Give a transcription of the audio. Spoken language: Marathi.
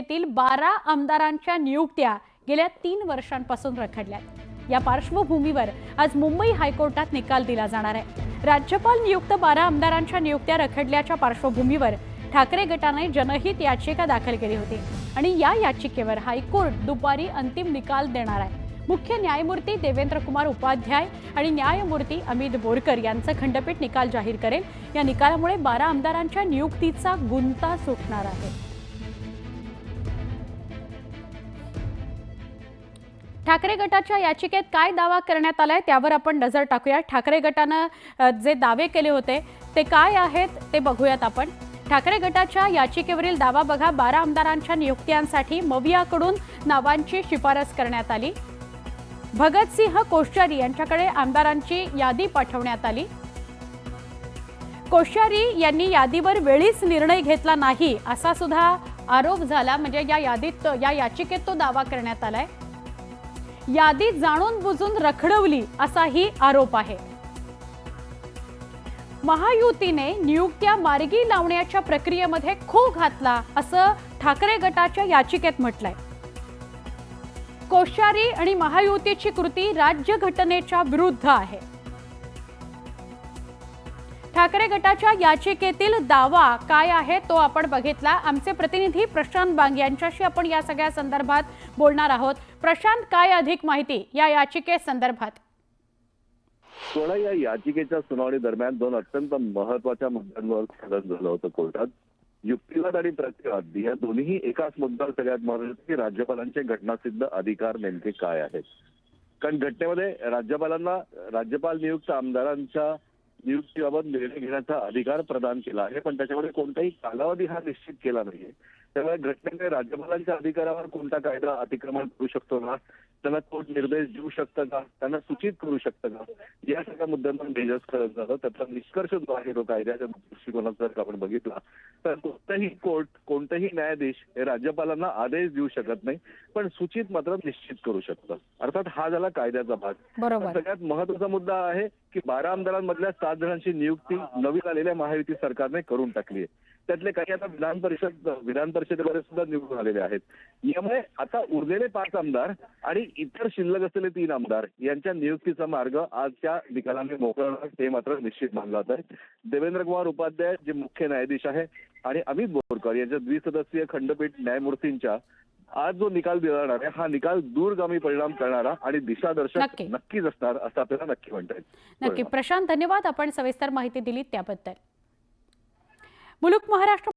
याचिकेतील 12 आमदारांच्या नियुक्त्या गेल्या 3 वर्षांपासून रखडल्यात। या पार्श्वभूमीवर आज मुंबई हायकोर्टात निकाल दिला जाणार आहे। राज्यपाल नियुक्त 12 आमदारांच्या नियुक्त्या रखडल्याच्या पार्श्वभूमीवर ठाकरे गटाने जनहित याचिका दाखल केली होती आणि या याचिकेवर हायकोर्ट दुपारी अंतिम निकाल देणार आहे। मुख्य न्यायमूर्ती देवेंद्र कुमार उपाध्याय आणि न्यायमूर्ती अमित बोरकर यांचं खंडपीठ निकाल जाहीर करेल। या निकालामुळे 12 आमदारांच्या नियुक्तीचा गुंता सुटणार आहे। ठाकरे गटाच्या याचिकेत काय दावा करण्यात आलाय त्यावर आपण नजर टाकूया। ठाकरे गटाने जे दावे केले होते ते काय आहेत ते बघूयात आपण। ठाकरे गटाच्या याचिकेवरील दावा बघा। 12 आमदारांच्या नियुक्त्यांसाठी मवियाकडून नावांची शिफारस करण्यात आली। भगतसिंह कोश्यारी यांच्याकडे आमदारांची यादी पाठवण्यात आली। कोश्यारी यांनी यादीवर वेळीच निर्णय घेतला नाही असा सुद्धा आरोप झाला। म्हणजे या याचिकेत तो दावा करण्यात आलाय। यादी जाणून बुजून रखडवली असाही आरोप आहे। महायुतीने नियुक्त्या मार्गी लावण्याच्या प्रक्रियेमध्ये खो घातला असं ठाकरे गटाच्या याचिकेत म्हटलंय। कोश्यारी आणि महायुतीची कृती राज्यघटनेच्या विरुद्ध आहे। ठाकरे गटाच्या याचिकेतील दावा काय आहे तो आपण बघितला। आमचे प्रतिनिधी प्रशांत बांग यांच्याशी आपण या सगळ्या संदर्भात बोलणार आहोत। प्रशांत, काय अधिक माहिती या याचिके संदर्भात? सोळा या याचिकेच्या सुनावणी दरम्यान 2 अत्यंत महत्त्वाच्या मुद्द्यांवर स्थगन झालं होतं कोर्टात। युक्तिवाद आणि प्रतिवाद या दोन्ही एकाच मुद्द्यावर सगळ्यात महत्त्वाचं की राज्यपालांचे घटनासिद्ध अधिकार नेमके काय आहेत। कारण घटनेमध्ये राज्यपाल नियुक्त आमदारांच्या नियुक्तीबाबत निर्णय घेण्याचा अधिकार प्रदान केला आहे, पण त्याच्यामध्ये कोणताही कालावधी हा निश्चित केला नाहीये। त्यामुळे घटनेने राज्यपालांच्या अधिकारावर कोणता कायदा अतिक्रमण करू शकतो का, त्यांना कोर्ट निर्देश देऊ शकतं का, त्यांना सूचित करू शकतं का, या सगळ्या मुद्द्यांवर डिस्कस करत जातं। त्याचा निष्कर्ष जो आहे तो कायद्याच्या दृष्टिकोनाचा जर आपण बघितला तर कोणताही कोर्ट, कोणताही न्यायाधीश हे राज्यपालांना आदेश देऊ शकत नाही, पण सूचित मात्र निश्चित करू शकतं। अर्थात हा झाला कायद्याचा भाग। सगळ्यात महत्त्वाचा मुद्दा आहे की 12 आमदारांमधल्या 7 जणांची नियुक्ती नवीन आलेल्या महायुती सरकारने करून टाकली आहे। त्यातले काही आता विधान परिषदेमध्ये सुद्धा निवडून आलेले आहेत। यामुळे आता उरलेले 5 आमदार आणि इतर शिल्लक असलेले 3 आमदार यांच्या नियुक्तीचा मार्ग आजच्या निकालाने मोकळा होणार हे मात्र निश्चित मानलं जात आहे। देवेंद्र कुमार उपाध्याय जे मुख्य न्यायाधीश आहे आणि अमित बोरकर यांच्या द्विसदस्यीय खंडपीठ न्यायमूर्तींच्या आज जो निकाल दिला जाणार आहे हा निकाल दूरगामी परिणाम करणारा आणि दिशादर्शक नक्कीच असणार असं आपल्याला नक्की म्हणता येईल। नक्की प्रशांत, धन्यवाद। आपण सविस्तर माहिती दिली त्याबद्दल। मुलुक महाराष्ट्र